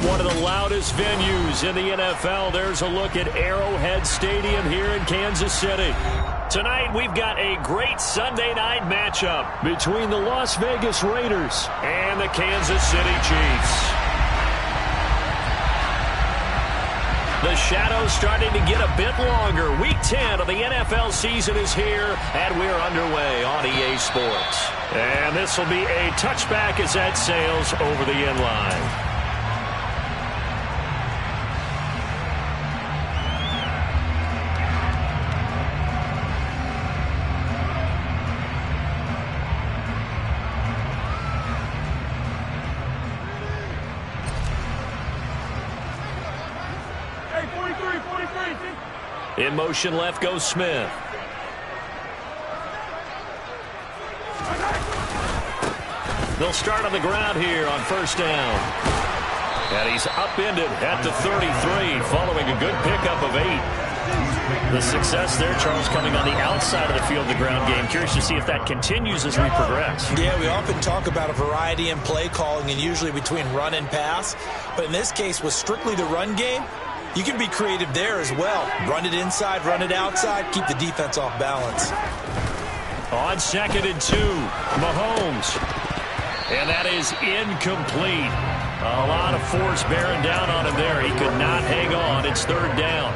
one of the loudest venues in the NFL. There's a look at Arrowhead Stadium here in Kansas City. Tonight, we've got a great Sunday night matchup between the Las Vegas Raiders and the Kansas City Chiefs. The shadow's starting to get a bit longer. Week 10 of the NFL season is here, and we're underway on EA Sports. And this will be a touchback as that sails over the end line. In motion left goes Smith. They'll start on the ground here on first down. And he's upended at the 33 following a good pickup of 8. The success there, Charles, coming on the outside of the field, the ground game. Curious to see if that continues as we progress. Yeah, we often talk about a variety in play calling and usually between run and pass. But in this case, with strictly the run game, you can be creative there as well. Run it inside, run it outside, keep the defense off balance. On 2nd and 2, Mahomes. And that is incomplete. A lot of force bearing down on him there. He could not hang on. It's 3rd down.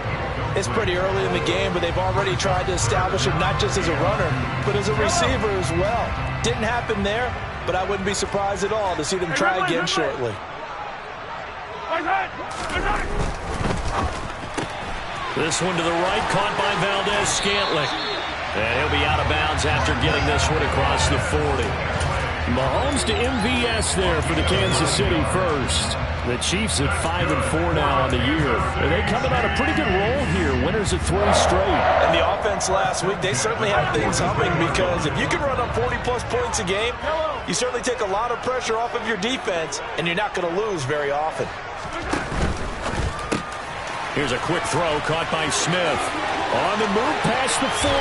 It's pretty early in the game, but they've already tried to establish him not just as a runner, but as a receiver as well. Didn't happen there, but I wouldn't be surprised at all to see them try again shortly. This one to the right, caught by Valdez-Scantling. And he'll be out of bounds after getting this one across the 40. Mahomes to MVS there for the Kansas City first. The Chiefs at 5-4 now on the year. And they coming on a pretty good roll here. Winners of 3 straight. And the offense last week, they certainly have things humming because if you can run up 40-plus points a game, you certainly take a lot of pressure off of your defense, and you're not going to lose very often. Here's a quick throw caught by Smith. On the move past the 40.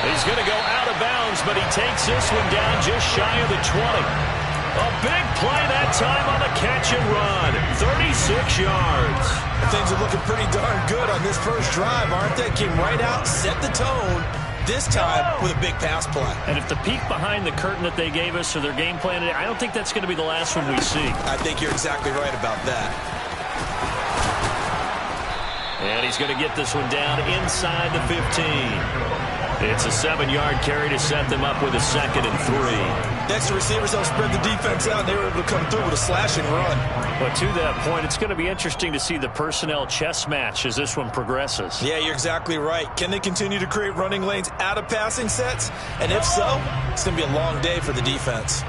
He's going to go out of bounds, but he takes this one down just shy of the 20. A big play that time on the catch and run. 36 yards. Things are looking pretty darn good on this first drive, aren't they? Came right out, set the tone, this time with a big pass play. And if the peek behind the curtain that they gave us or their game plan, I don't think that's going to be the last one we see. I think you're exactly right about that. And he's going to get this one down inside the 15. It's a 7-yard carry to set them up with a 2nd and 3. Next, the receivers help spread the defense out, and they were able to come through with a slashing run. But to that point, it's going to be interesting to see the personnel chess match as this one progresses. Yeah, you're exactly right. Can they continue to create running lanes out of passing sets? And if so, it's going to be a long day for the defense.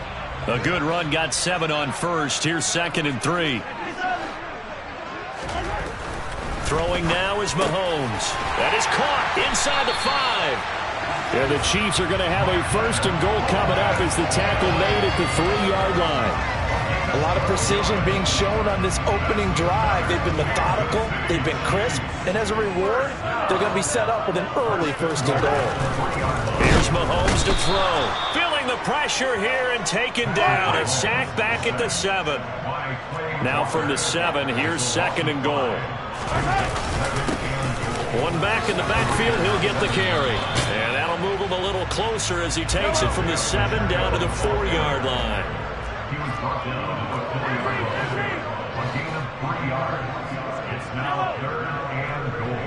A good run got 7 on first. Here's 2nd and 3. Throwing now is Mahomes. That is caught inside the 5. And the Chiefs are going to have a 1st and goal coming up as the tackle made at the 3-yard line. A lot of precision being shown on this opening drive. They've been methodical, they've been crisp, and as a reward, they're going to be set up with an early 1st and goal. Here's Mahomes to throw. Feeling the pressure here and taken down. A sack back at the 7. Now from the 7, here's 2nd and goal. One back in the backfield, he'll get the carry. And that'll move him a little closer as he takes it from the 7 down to the 4-yard line. He was brought down for 40 a gain of 3 yards. It's now 3rd and goal.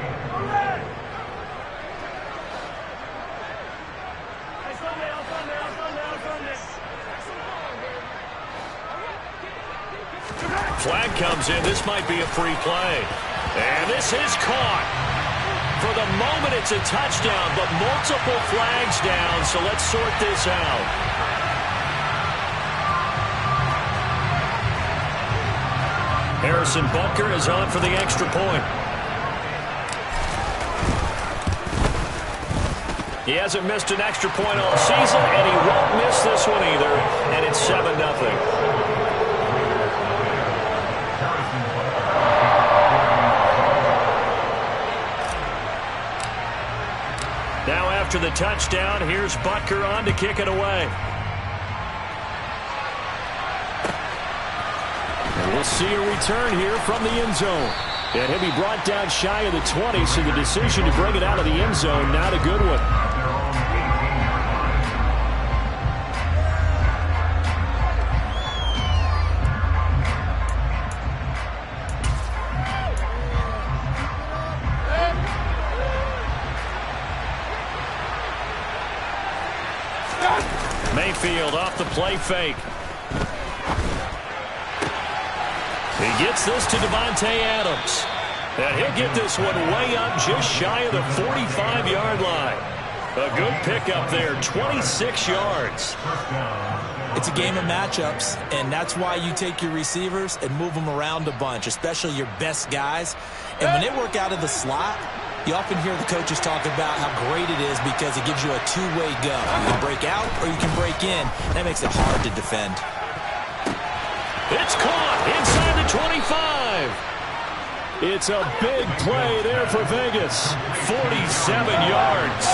Flag comes in. This might be a free play. And this is caught. For the moment, it's a touchdown, but multiple flags down, so let's sort this out. Harrison Butker is on for the extra point. He hasn't missed an extra point all season, and he won't miss this one either, and it's 7-0. Now after the touchdown, here's Butker on to kick it away. And we'll see a return here from the end zone. And he'll be brought down shy of the 20, so the decision to bring it out of the end zone, not a good one. Mayfield off the play fake. He gets this to Devontae Adams. And he'll get this one way up just shy of the 45-yard line. A good pickup there, 26 yards. It's a game of matchups, and that's why you take your receivers and move them around a bunch, especially your best guys. And when they work out of the slot, you often hear the coaches talk about how great it is because it gives you a two-way go. You can break out or you can break in. That makes it hard to defend. It's caught inside the 25. It's a big play there for Vegas. 47 yards.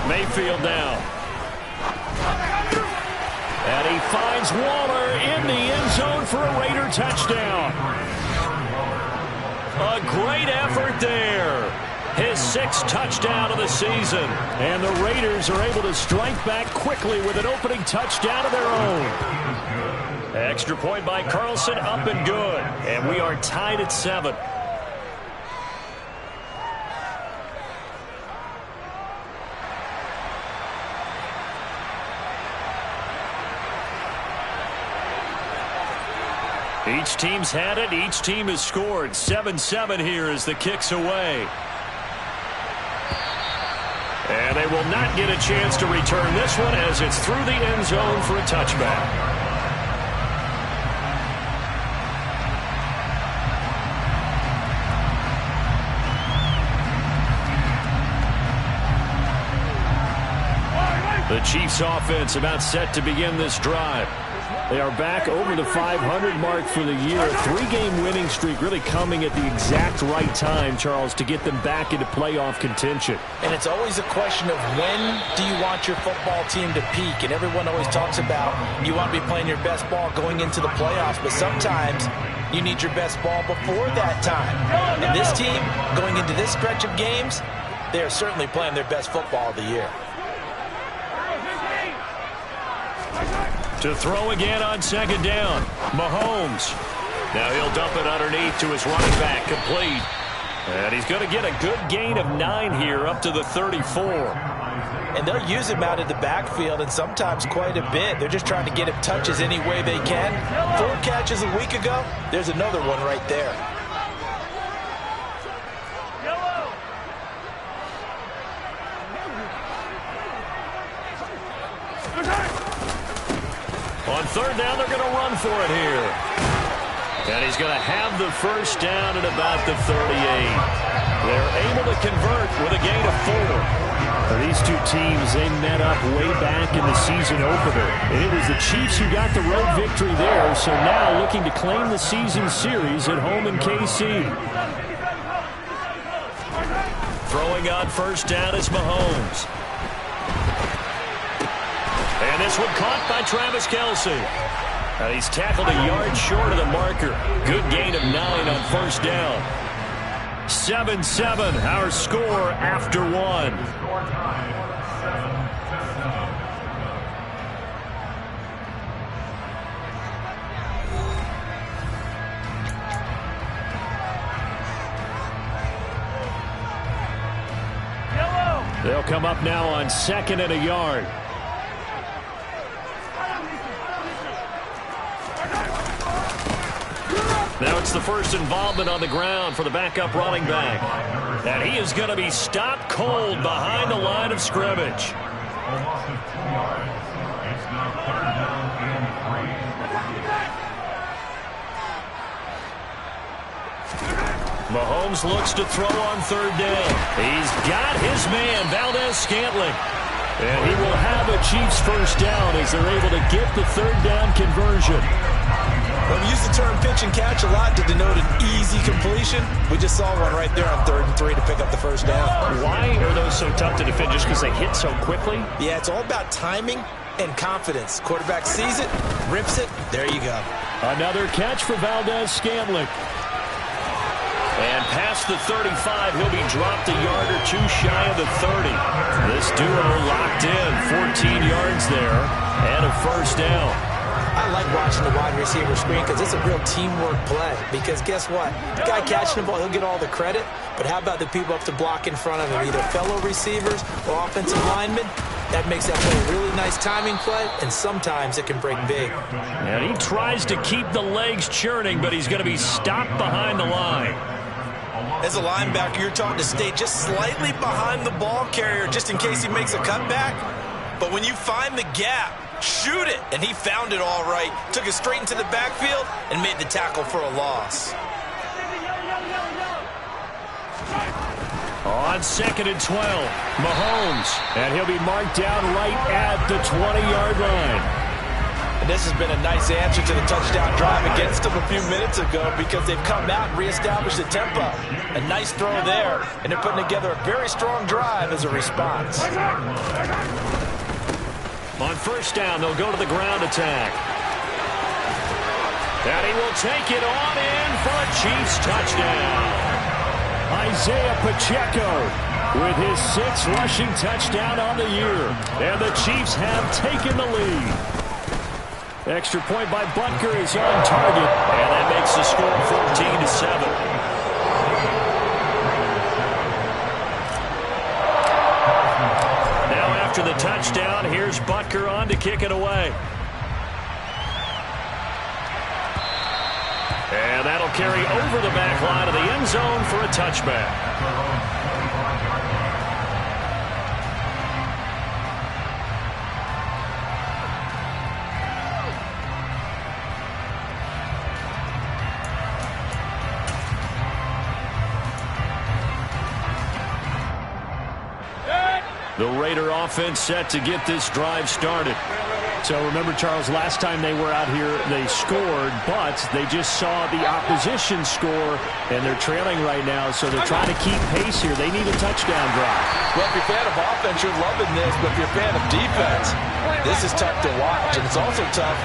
Mayfield now. And he finds Waller in the end zone for a Raider touchdown. A great effort there. His 6th touchdown of the season. And the Raiders are able to strike back quickly with an opening touchdown of their own. Extra point by Carlson, up and good. And we are tied at 7. Each team's had it. Each team has scored. 7-7 here as the kick's away. And they will not get a chance to return this one as it's through the end zone for a touchback. The Chiefs offense about set to begin this drive. They are back over the 500 mark for the year. A 3-game winning streak really coming at the exact right time, Charles, to get them back into playoff contention. And it's always a question of when do you want your football team to peak? And everyone always talks about you want to be playing your best ball going into the playoffs, but sometimes you need your best ball before that time. And this team, going into this stretch of games, they are certainly playing their best football of the year. To throw again on 2nd down. Mahomes. Now he'll dump it underneath to his running back, complete. And he's going to get a good gain of 9 here up to the 34. And they'll use him out of the backfield, and sometimes quite a bit. They're just trying to get him touches any way they can. 4 catches a week ago. There's another one right there. On 3rd down, they're going to run for it here. And he's going to have the first down at about the 38. They're able to convert with a gain of 4. These two teams, they met up way back in the season opener. And it was the Chiefs who got the road victory there, so now looking to claim the season series at home in KC. Throwing on 1st down is Mahomes. And this one caught by Travis Kelce. And he's tackled a yard short of the marker. Good gain of 9 on 1st down. 7-7, our score after 1. They'll come up now on 2nd and a yard. Now it's the first involvement on the ground for the backup running back. And he is going to be stopped cold behind the line of scrimmage. Mahomes looks to throw on 3rd down. He's got his man, Valdez-Scantling. And he will have a Chiefs first down as they're able to get the 3rd down conversion. Well, we use the term pitch and catch a lot to denote an easy completion. We just saw one right there on 3rd and 3 to pick up the first down. Why are those so tough to defend? Just because they hit so quickly? Yeah, it's all about timing. and confidence. Quarterback sees it, rips it, there you go. Another catch for Valdez-Scantling. And past the 35, he'll be dropped a yard or two shy of the 30. This duo locked in, 14 yards there, and a first down. I like watching the wide receiver screen because it's a real teamwork play. Because guess what? The guy catching the ball, he'll get all the credit. But how about the people up to block in front of him, either fellow receivers or offensive linemen? That makes that play a really nice timing play, and sometimes it can break big. And he tries to keep the legs churning, but he's going to be stopped behind the line. As a linebacker, you're taught to stay just slightly behind the ball carrier just in case he makes a cutback. But when you find the gap, shoot it. And he found it all right. Took it straight into the backfield and made the tackle for a loss. On 2nd and 12, Mahomes. And he'll be marked down right at the 20-yard line. And this has been a nice answer to the touchdown drive against them a few minutes ago because they've come out and reestablished the tempo. A nice throw there, and they're putting together a very strong drive as a response. On first down, they'll go to the ground attack. And he will take it on in for a Chiefs touchdown. Isaiah Pacheco with his 6th rushing touchdown on the year. And the Chiefs have taken the lead. Extra point by Butker is on target. And that makes the score 14-7. Now after the touchdown, here's Butker on to kick it away. And that'll carry over the back line of the end zone for a touchback. The Raider offense set to get this drive started. So remember, Charles, last time they were out here, they scored, but they just saw the opposition score, and they're trailing right now, so they're trying to keep pace here. They need a touchdown drive. Well, if you're a fan of offense, you're loving this, but if you're a fan of defense, this is tough to watch, and it's also tough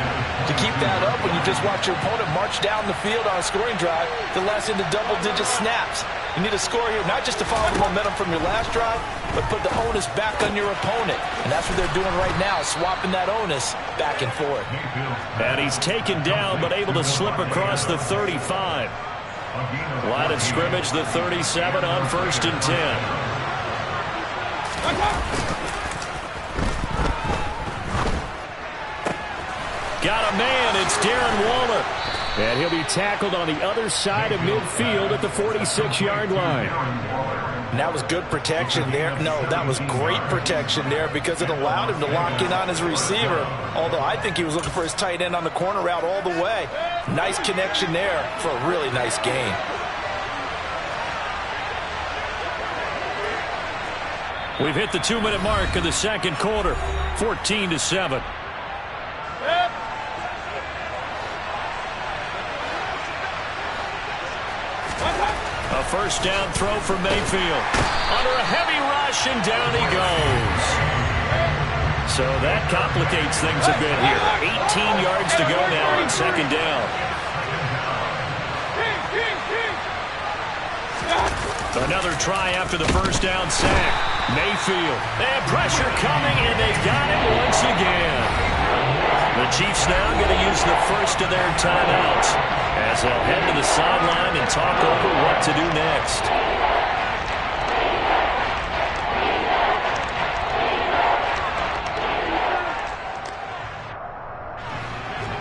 to keep that up when you just watch your opponent march down the field on a scoring drive to last into double-digit snaps. You need a score here, not just to follow the momentum from your last drive, but put the onus back on your opponent. And that's what they're doing right now, swapping that onus back and forth. And he's taken down, but able to slip across the 35. Line of scrimmage, the 37 on 1st and 10. Got a man, it's Darren Waller. And he'll be tackled on the other side of midfield at the 46-yard line. And that was good protection there. No, that was great protection there because it allowed him to lock in on his receiver. Although I think he was looking for his tight end on the corner route all the way. Nice connection there for a really nice gain. We've hit the 2-minute mark of the second quarter, 14-7. A first down throw for Mayfield. Under a heavy rush, and down he goes. So that complicates things a bit here. 18 yards to go now on second down. Another try after the first down sack. Mayfield. They have pressure coming, and they've got it once again. The Chiefs now going to use the first of their timeouts as they'll head to the sideline and talk over what to do next.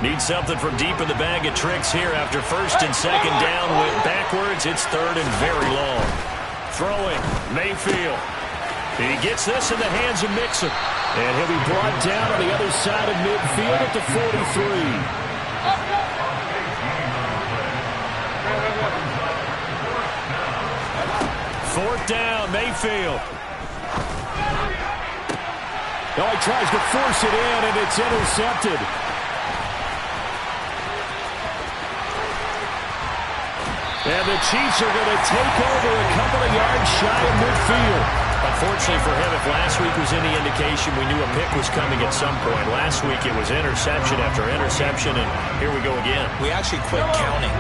Need something from deep in the bag of tricks here after first and second down went backwards. It's third and very long. Throwing, Mayfield. He gets this in the hands of Mixon. And he'll be brought down on the other side of midfield at the 43. Fourth down, Mayfield. Oh, he tries to force it in, and it's intercepted. And the Chiefs are going to take over a couple of yards shy of midfield. Unfortunately for him, if last week was any indication, we knew a pick was coming at some point. Last week it was interception after interception, and here we go again. We actually quit counting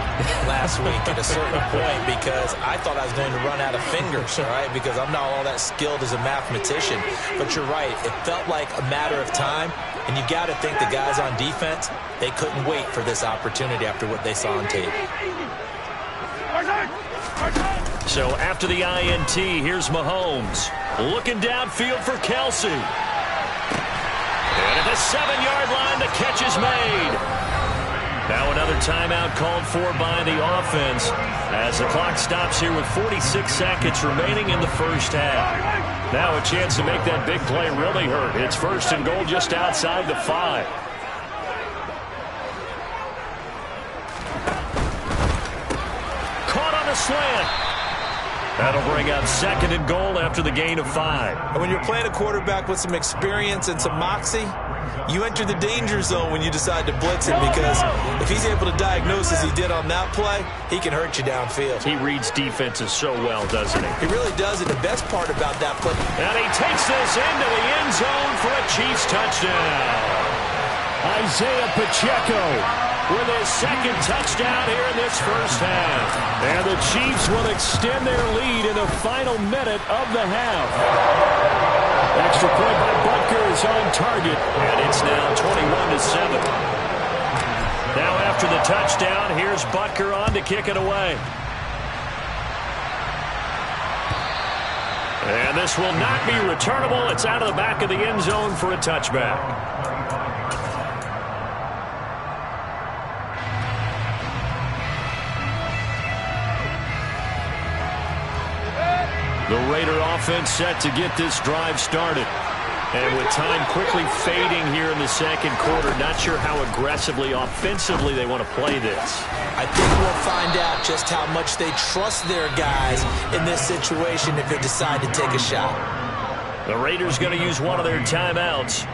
last week at a certain point because I thought I was going to run out of fingers, all right, because I'm not all that skilled as a mathematician. But you're right. It felt like a matter of time, and you got to think the guys on defense, they couldn't wait for this opportunity after what they saw on tape. So after the INT, here's Mahomes. Looking downfield for Kelsey. And at the 7-yard line, the catch is made. Now another timeout called for by the offense as the clock stops here with 46 seconds remaining in the first half. Now a chance to make that big play really hurt. It's 1st and goal just outside the 5. Caught on the slant. That'll bring up 2nd and goal after the gain of 5. And when you're playing a quarterback with some experience and some moxie, you enter the danger zone when you decide to blitz him, because if he's able to diagnose as he did on that play, he can hurt you downfield. He reads defenses so well, doesn't he? He really does, and the best part about that play. And he takes this into the end zone for a Chiefs touchdown. Isaiah Pacheco with his 2nd touchdown here in this first half. And the Chiefs will extend their lead in the final minute of the half. Extra point by Butker is on target, and it's now 21-7. Now after the touchdown, here's Butker on to kick it away. And this will not be returnable. It's out of the back of the end zone for a touchback. The Raider offense set to get this drive started. And with time quickly fading here in the 2nd quarter, not sure how aggressively, offensively they want to play this. I think we'll find out just how much they trust their guys in this situation if they decide to take a shot. The Raiders going to use one of their timeouts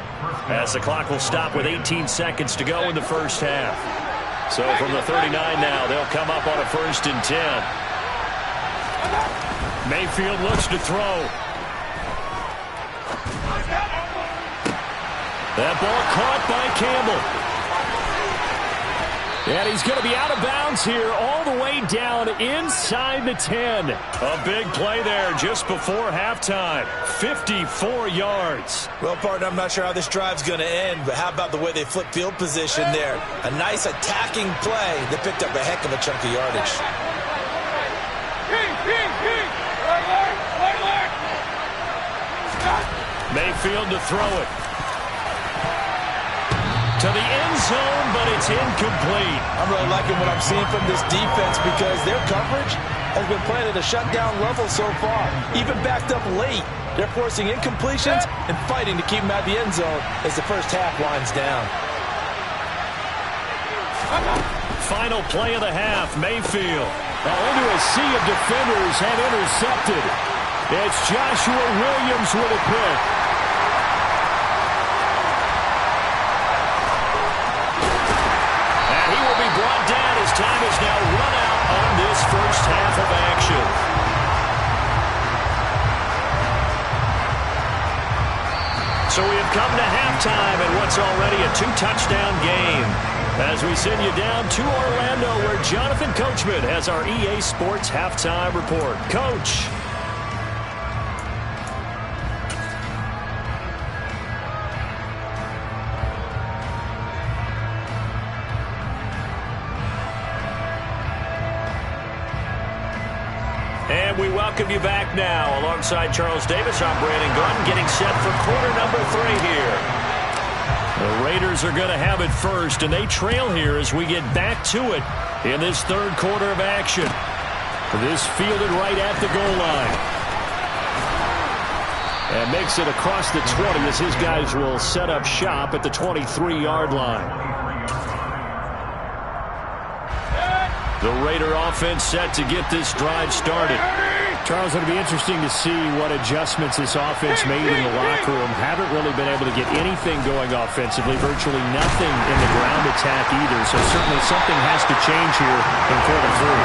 as the clock will stop with 18 seconds to go in the first half. So from the 39 now, they'll come up on a 1st and 10. Mayfield looks to throw. That ball caught by Campbell. And he's going to be out of bounds here all the way down inside the 10. A big play there just before halftime. 54 yards. Well, partner, I'm not sure how this drive's going to end, but how about the way they flip field position there? A nice attacking play that picked up a heck of a chunk of yardage. Mayfield to throw it. To the end zone, but it's incomplete. I'm really liking what I'm seeing from this defense because their coverage has been playing at a shutdown level so far. Even backed up late, they're forcing incompletions and fighting to keep them at the end zone as the first half winds down. Final play of the half, Mayfield. Into a sea of defenders and intercepted. It's Joshua Williams with a pick. And he will be brought down as time is now run out on this first half of action. So we have come to halftime in what's already a 2-touchdown game. As we send you down to Orlando, where Jonathan Coachman has our EA Sports Halftime Report. Coach. And we welcome you back now. Alongside Charles Davis, I'm Brandon Gunn, getting set for quarter number 3 here. The Raiders are going to have it first, and they trail here as we get back to it in this 3rd quarter of action. This fielded right at the goal line. And makes it across the 20 as his guys will set up shop at the 23-yard line. The Raider offense set to get this drive started. Charles, it'll be interesting to see what adjustments this offense made in the locker room. Haven't really been able to get anything going offensively, virtually nothing in the ground attack either. So certainly something has to change here in quarter 3.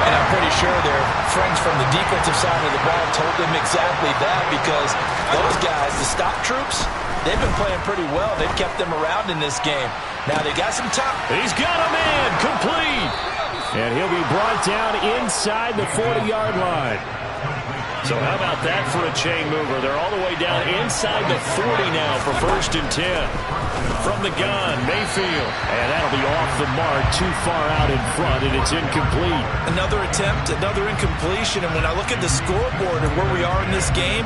And I'm pretty sure their friends from the defensive side of the ball told them exactly that, because those guys, the stop troops, they've been playing pretty well. They've kept them around in this game. Now they got some time. He's got a man complete. And he'll be brought down inside the 40-yard line. So how about that for a chain mover? They're all the way down inside the 40 now for 1st and 10. From the gun, Mayfield. And that'll be off the mark, too far out in front, and it's incomplete. Another attempt, another incompletion. And when I look at the scoreboard and where we are in this game,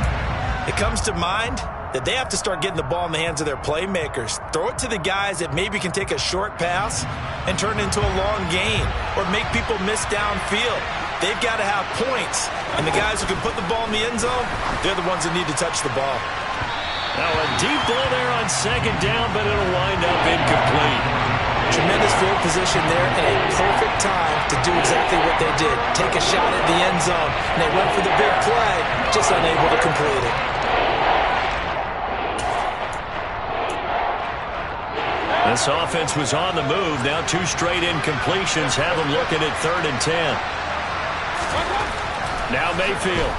it comes to mind that they have to start getting the ball in the hands of their playmakers. Throw it to the guys that maybe can take a short pass and turn it into a long gain, or make people miss downfield. They've got to have points, and the guys who can put the ball in the end zone, they're the ones that need to touch the ball. Now a deep ball there on 2nd down, but it'll wind up incomplete. Tremendous field position there, and a perfect time to do exactly what they did. Take a shot at the end zone, and they went for the big play, just unable to complete it. This offense was on the move. Now 2 straight incompletions have them looking at 3rd and 10. Now Mayfield.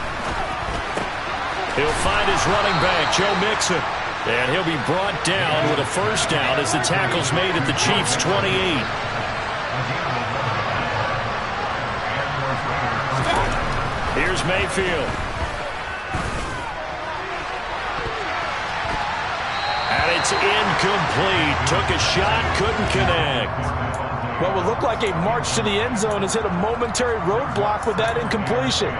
He'll find his running back, Joe Mixon. And he'll be brought down with a 1st down as the tackle's made at the Chiefs' 28. Here's Mayfield. And it's incomplete. Took a shot, couldn't connect. What would look like a march to the end zone has hit a momentary roadblock with that incompletion.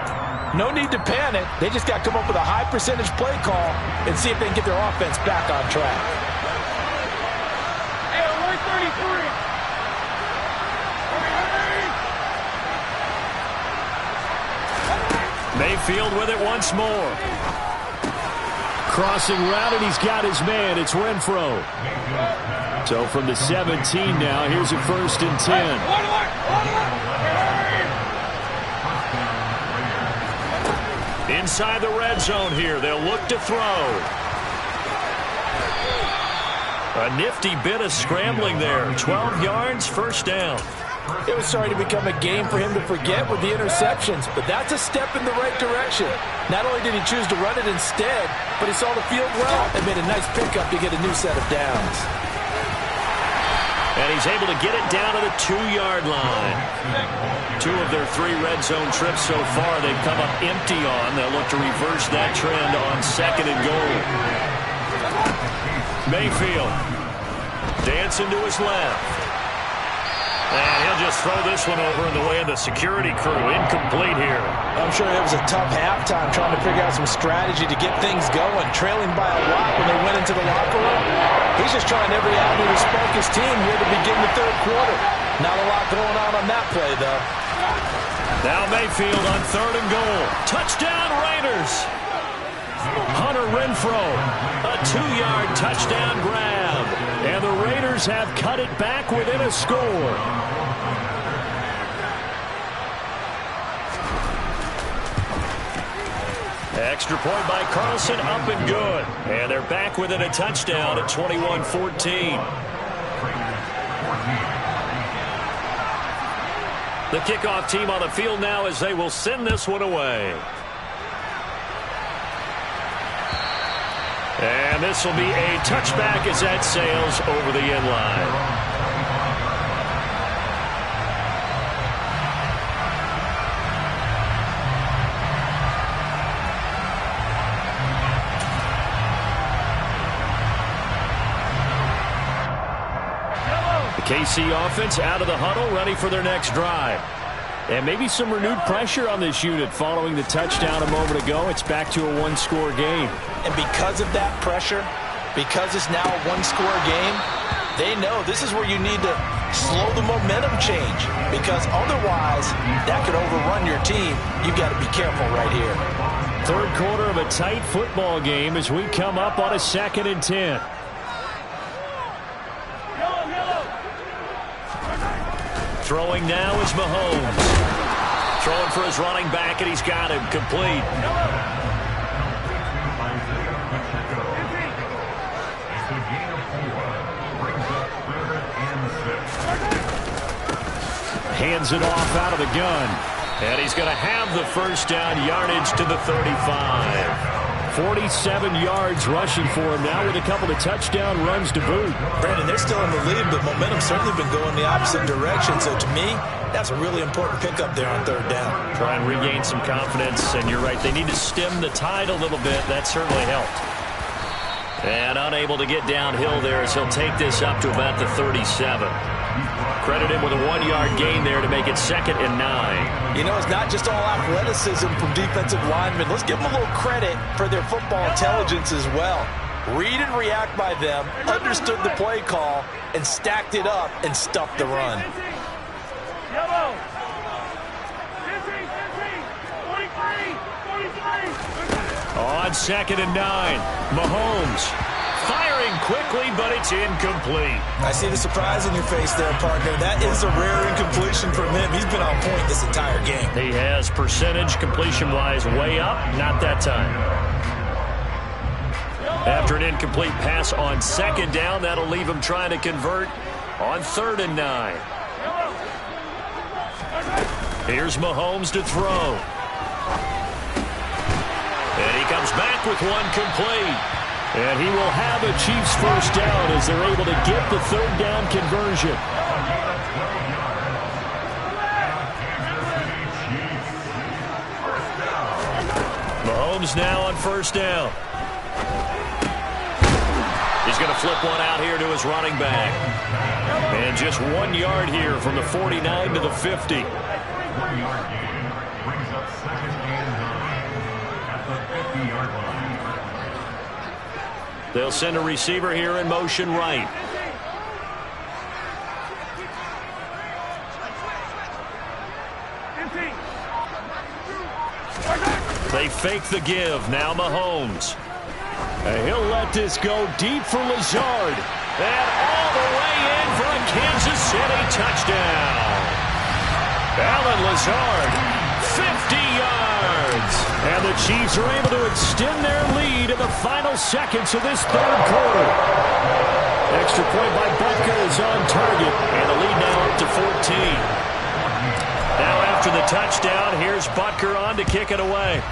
No need to panic. They just got to come up with a high percentage play call and see if they can get their offense back on track. Hey, 133. Mayfield with it once more. Crossing route, and he's got his man. It's Renfro. So from the 17 now, here's a 1st and 10. Inside the red zone here. They'll look to throw. A nifty bit of scrambling there. 12 yards, 1st down. It was starting to become a game for him to forget with the interceptions, but that's a step in the right direction. Not only did he choose to run it instead, but he saw the field well and made a nice pickup to get a new set of downs. And he's able to get it down to the 2-yard line. 2 of their 3 red zone trips so far they've come up empty on. They'll look to reverse that trend on 2nd and goal. Mayfield dancing to his left. And he'll just throw this one over in the way of the security crew. Incomplete here. I'm sure it was a tough halftime trying to figure out some strategy to get things going. Trailing by a lot when they went into the locker room. He's just trying every avenue to spark his team here to begin the 3rd quarter. Not a lot going on that play, though. Now Mayfield on 3rd and goal. Touchdown, Raiders. Hunter Renfro, a 2-yard touchdown grab. And the Raiders have cut it back within a score. Extra point by Carlson, up and good. And they're back within a touchdown at 21-14. The kickoff team on the field now as they will send this one away. And this will be a touchback as that sails over the end line. KC offense out of the huddle, ready for their next drive. And maybe some renewed pressure on this unit following the touchdown a moment ago. It's back to a 1-score game. And because of that pressure, because it's now a 1-score game, they know this is where you need to slow the momentum change, because otherwise that could overrun your team. You've got to be careful right here. 3rd quarter of a tight football game as we come up on a 2nd and 10. Throwing now is Mahomes. Throwing for his running back, and he's got him complete. Hands it off out of the gun. And he's going to have the first down, yardage to the 35. 47 yards rushing for him now with a couple of touchdown runs to boot. Brandon, they're still in the lead, but momentum's certainly been going the opposite direction. So to me, that's a really important pickup there on third down. Try and regain some confidence, and you're right. They need to stem the tide a little bit. That certainly helped. And unable to get downhill there as he'll take this up to about the 37. Credit him with a 1-yard gain there to make it 2nd and 9. You know, it's not just all athleticism from defensive linemen. Let's give them a little credit for their football intelligence as well. Read and react by them, understood the play call, and stacked it up and stuffed the run. On 2nd and 9, Mahomes firing quickly, but it's incomplete. I see the surprise in your face there, partner. That is a rare incompletion from him. He's been on point this entire game. He has percentage completion-wise way up, not that time. After an incomplete pass on 2nd down, that'll leave him trying to convert on 3rd and 9. Here's Mahomes to throw. And he comes back with one complete. And he will have a Chiefs first down as they're able to get the 3rd down conversion. Mahomes now on 1st down. He's going to flip one out here to his running back. And just 1 yard here from the 49 to the 50. 1 yard gain brings up 2nd and 9 at the 50-yard line. They'll send a receiver here in motion right. They fake the give. Now Mahomes. And he'll let this go deep for Lazard. And all the way in for a Kansas City touchdown. Alan Lazard, 50 yards. And the Chiefs are able to extend their lead in the final seconds of this 3rd quarter. Extra point by Butker is on target. And the lead now up to 14. Now after the touchdown, here's Butker on to kick it away.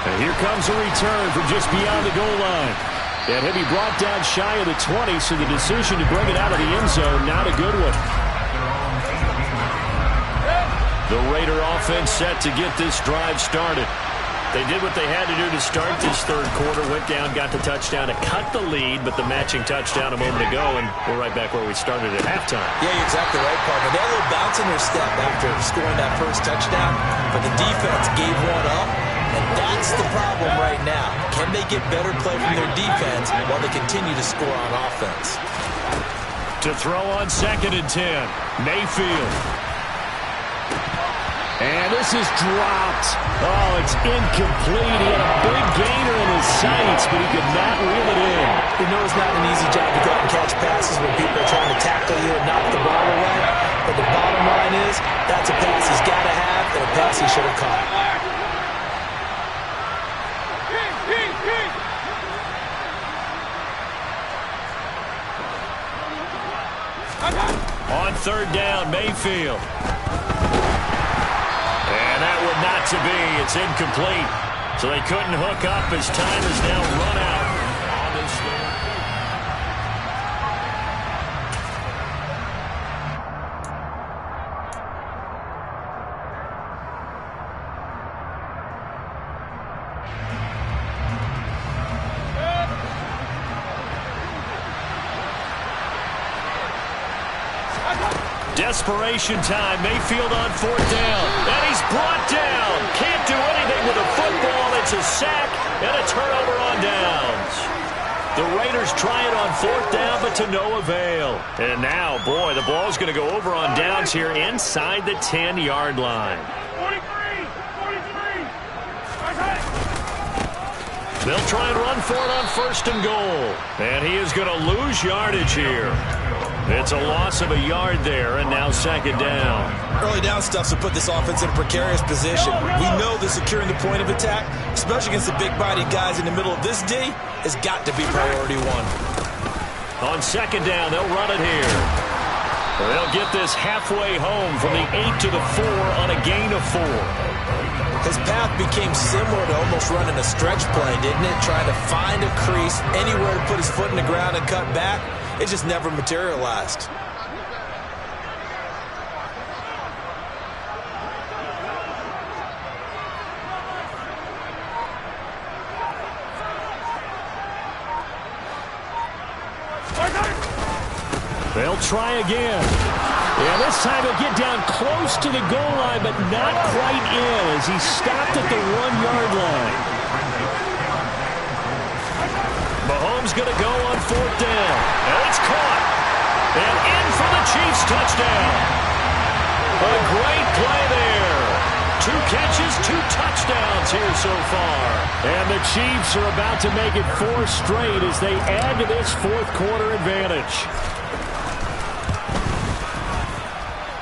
And here comes a return from just beyond the goal line. And he'll be brought down shy of the 20, so the decision to bring it out of the end zone, not a good one. The Raider offense set to get this drive started. They did what they had to do to start this 3rd quarter. Went down, got the touchdown to cut the lead, but the matching touchdown a moment ago, and we're right back where we started at halftime. Yeah, you're exactly right, partner. They had a little bounce in their step after scoring that first touchdown, but the defense gave one up, and that's the problem right now. Can they get better play from their defense while they continue to score on offense? To throw on 2nd and 10, Mayfield. And this is dropped. Oh, it's incomplete. He had a big gainer in his sights, but he could not reel it in. You know it's not an easy job to go out and catch passes when people are trying to tackle you and knock the ball away. But the bottom line is, that's a pass he's got to have and a pass he should have caught. On 3rd down, Mayfield. And that would not to be. It's incomplete. So they couldn't hook up as time has now run out on this one. Desperation time. Mayfield on 4th down. And he's brought down. Can't do anything with a football. It's a sack and a turnover on downs. The Raiders try it on 4th down, but to no avail. And now, boy, the ball's going to go over on downs here inside the 10-yard line. 43. They'll try and run for it on 1st and goal. And he is going to lose yardage here. It's a loss of a yard there, and now second down. Early down stuff to put this offense in a precarious position. We know that securing the point of attack, especially against the big-bodied guys in the middle of this D, has got to be priority one. On second down, they'll run it here. They'll get this halfway home from the 8 to the 4 on a gain of 4. His path became similar to almost running a stretch play, didn't it? Trying to find a crease, anywhere to put his foot in the ground and cut back. It just never materialized. They'll try again. Yeah, this time he'll get down close to the goal line, but not quite in as he stopped at the 1-yard line. Mahomes going to go on 4th down. And it's caught. And in for the Chiefs touchdown. A great play there. 2 catches, 2 touchdowns here so far. And the Chiefs are about to make it 4 straight as they add to this 4th quarter advantage.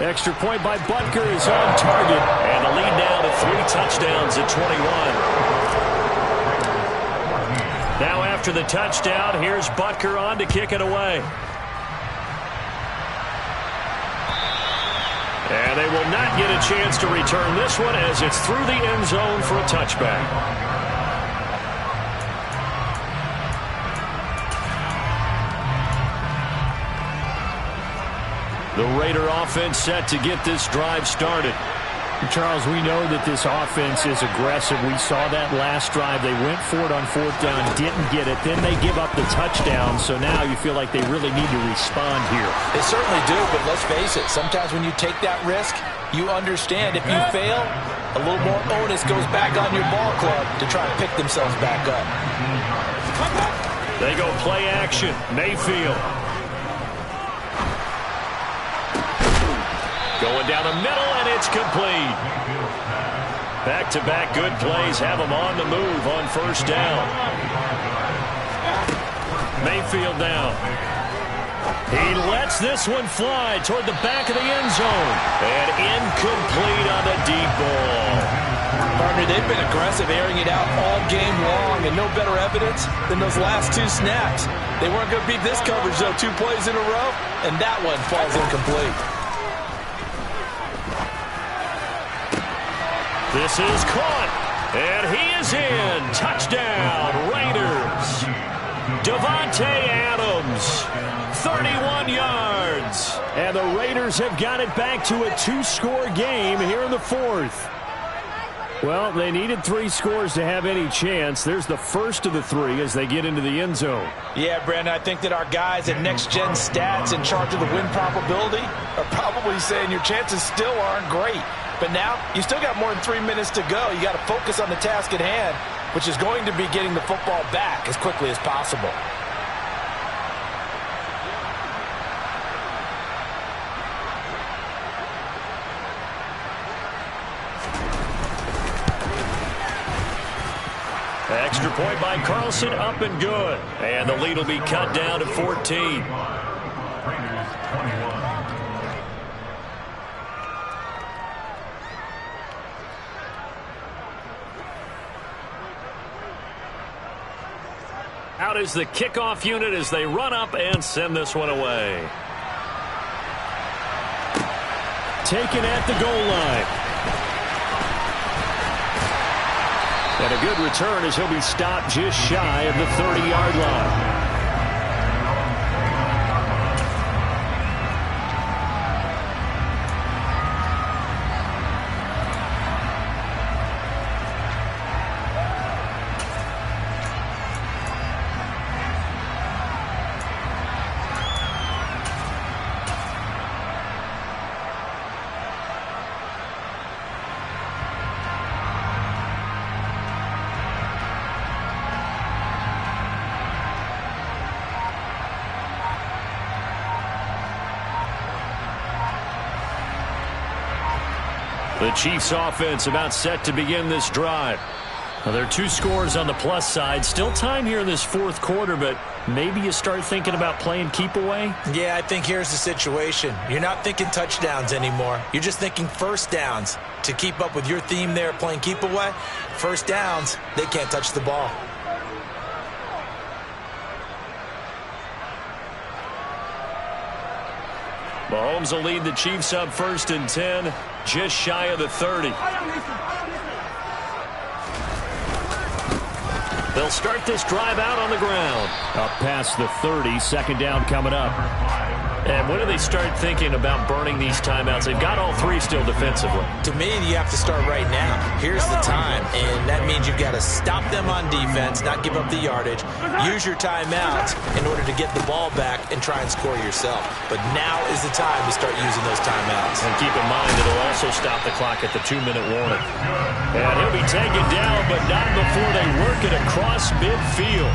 Extra point by Butker is on target. And the lead now to 3 touchdowns at 21. Now after the touchdown, here's Butker on to kick it away. And they will not get a chance to return this one as it's through the end zone for a touchback. The Raider offense set to get this drive started. Charles, we know that this offense is aggressive. We saw that last drive. They went for it on 4th down, didn't get it. Then they give up the touchdown, so now you feel like they really need to respond here. They certainly do, but let's face it. Sometimes when you take that risk, you understand if you fail, a little more onus goes back on your ball club to try to pick themselves back up. They go play action. Mayfield. Going down the middle, and it's complete. Back-to-back good plays have them on the move on 1st down. Mayfield down. He lets this one fly toward the back of the end zone. And incomplete on the deep ball. Partner, they've been aggressive, airing it out all game long, and no better evidence than those last 2 snaps. They weren't going to beat this coverage, though, 2 plays in a row, and that one falls incomplete. This is caught, and he is in. Touchdown, Raiders. Davante Adams, 31 yards. And the Raiders have got it back to a 2-score game here in the 4th. Well, they needed 3 scores to have any chance. There's the first of the 3 as they get into the end zone. Yeah, Brandon, I think that our guys at Next Gen Stats in charge of the win probability are probably saying your chances still aren't great. But now, you still got more than 3 minutes to go. You got to focus on the task at hand, which is going to be getting the football back as quickly as possible. Extra point by Carlson, up and good. And the lead will be cut down to 14. Out is the kickoff unit as they run up and send this one away. Taken at the goal line. And a good return as he'll be stopped just shy of the 30-yard line. The Chiefs offense about set to begin this drive. Well, there are 2 scores on the plus side. Still time here in this fourth quarter, but maybe you start thinking about playing keep away? Yeah, I think here's the situation. You're not thinking touchdowns anymore. You're just thinking first downs. To keep up with your theme there, playing keep away, first downs, they can't touch the ball. Mahomes will lead the Chiefs up 1st and 10, just shy of the 30. They'll start this drive out on the ground. Up past the 30, 2nd down coming up. And when do they start thinking about burning these timeouts? They've got all 3 still defensively. To me, you have to start right now. Here's the time, and that means you've got to stop them on defense, not give up the yardage, use your timeouts in order to get the ball back and try and score yourself. But now is the time to start using those timeouts. And keep in mind, it'll also stop the clock at the 2-minute warning. And he'll be taken down, but not before they work it across midfield.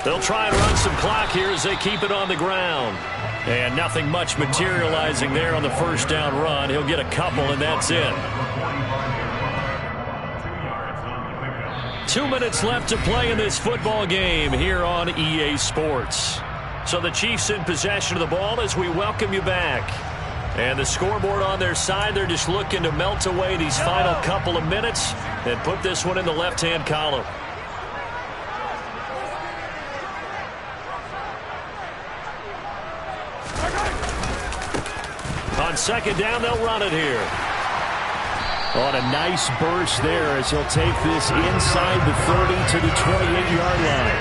They'll try and run some clock here as they keep it on the ground. And nothing much materializing there on the 1st down run. He'll get a couple, and that's it. 2 minutes left to play in this football game here on EA Sports. So the Chiefs in possession of the ball as we welcome you back. And the scoreboard on their side, they're just looking to melt away these final couple of minutes and put this one in the left-hand column. On 2nd down, they'll run it here. On a nice burst there as he'll take this inside the 30 to the 28-yard line.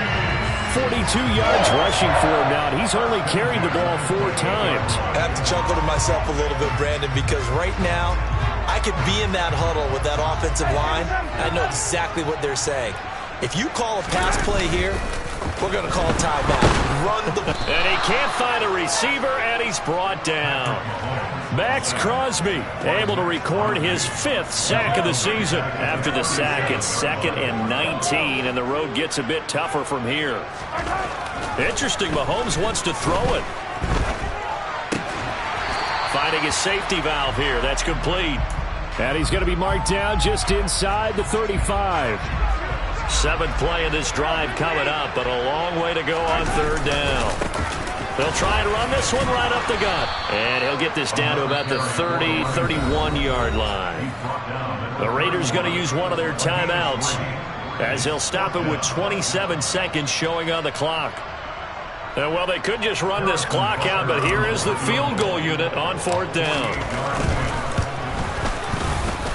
42 yards rushing for him now. He's only carried the ball 4 times. I have to chuckle to myself a little bit, Brandon, because right now I could be in that huddle with that offensive line. I know exactly what they're saying. If you call a pass play here, we're going to call a timeout. Run the... And he can't find a receiver, and he's brought down. Max Crosby able to record his 5th sack of the season. After the sack, it's 2nd and 19, and the road gets a bit tougher from here. Interesting, Mahomes wants to throw it. Finding his safety valve here. That's complete. And he's going to be marked down just inside the 35. 7th play of this drive coming up, but a long way to go on 3rd down. They'll try and run this one right up the gut. And he'll get this down to about the 30, 31-yard line. The Raiders going to use one of their timeouts as he'll stop it with 27 seconds showing on the clock. And, well, they could just run this clock out, but here is the field goal unit on 4th down.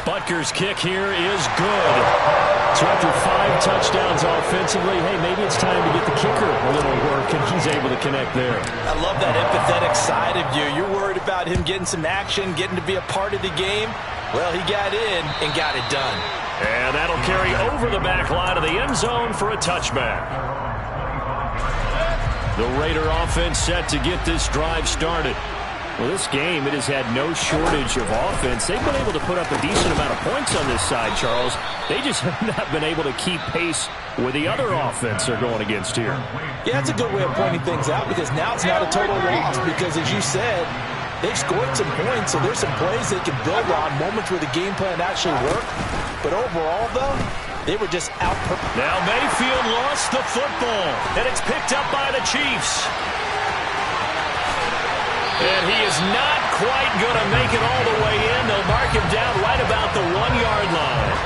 Butker's kick here is good. So after 5 touchdowns offensively, hey, maybe it's time to get the kicker a little work, and he's able to connect there. I love that empathetic side of you. You're worried about him getting some action, getting to be a part of the game. Well, he got in and got it done. And that'll carry over the back line of the end zone for a touchback. The Raider offense set to get this drive started. Well, this game, it has had no shortage of offense. They've been able to put up a decent amount of points on this side, Charles. They just have not been able to keep pace with the other offense they're going against here. Yeah, that's a good way of pointing things out because now it's not a total loss because, as you said, they've scored some points, so there's some plays they can build on, moments where the game plan actually worked. But overall, though, they were just out. Now Mayfield lost the football, and it's picked up by the Chiefs. And he is not quite going to make it all the way in. They'll mark him down right about the 1-yard line.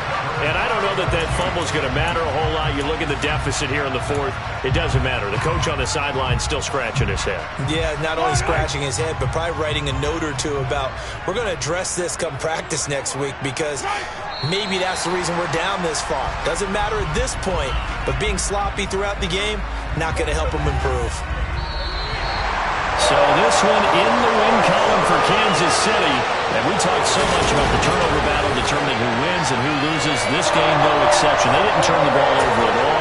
And I don't know that that fumble is going to matter a whole lot. You look at the deficit here in the 4th. It doesn't matter. The coach on the sideline still scratching his head. Yeah, not only scratching his head, but probably writing a note or two about we're going to address this come practice next week because maybe that's the reason we're down this far. Doesn't matter at this point, but being sloppy throughout the game, not going to help him improve. So this one in the win column for Kansas City. And we talked so much about the turnover battle determining who wins and who loses. This game, no exception. They didn't turn the ball over at all.